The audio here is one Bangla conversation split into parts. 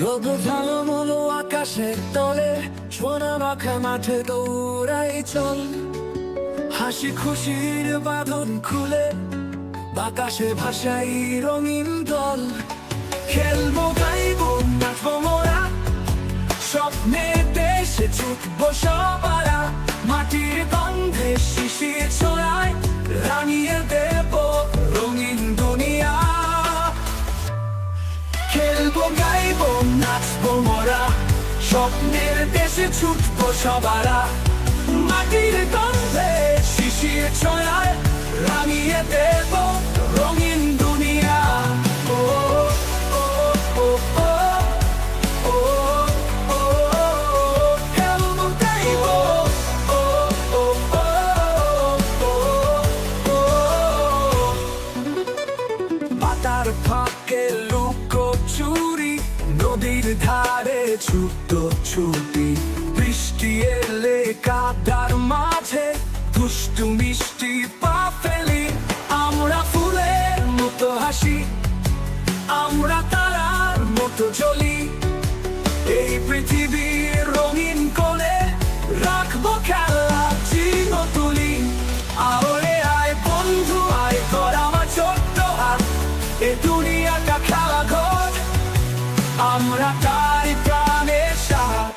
রোদ ঝালমলো আকাশের তলে, সোনা মাখা মাঠে দৌড়াই চল। হাসি খুশির বাঁধন খুলে বাতাসে ভাসাই রঙিন দল। খেলবো গাইবো নাচবো মোরা, স্বপ্নের দেশে ছুটবো সবারা। মাটির গন্ধে শিশির ছড়ায়, রাঙিয়ে দেব রঙিন দুনিয়া। খেলবো গাইবো নাচবো মোরা, স্বপ্নের দেশে ছুটবো সবারা। মাটির গন্ধে শিশির ছড়ায়, রাঙিয়ে দেব রঙিন দুনিয়া। ও ও ও ও ও ও খেলবো গাইবো, ও ও ও ও পাতার ফাঁকে লুকোচুরি, নদীর ধারে ছুটো ছুটি। বৃষ্টি এলে কাদার মাঝে দুষ্টু মিষ্টি পা ফেলি। আমরা ফুলের মতো হাসি, আমরা তারার মতো জ্বলি। এই পৃথিবীর রঙিন কোণে রাখবো খেলা চিহ্ন তুলি। আরে আয় বন্ধু আয় কর আমার ছোট্ট হাত, এ দুনিয়াটা খেলা ঘর, আমরা তাই প্রাণের সাথ।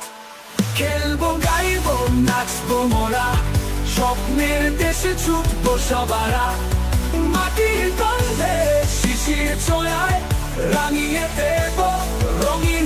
খেলবো গাইবো নাচবো মোরা, স্বপ্নের দেশে ছুটবো সবারা। মাটির গন্ধে শিশির ছড়ায়, রাঙিয়ে দেব রঙিন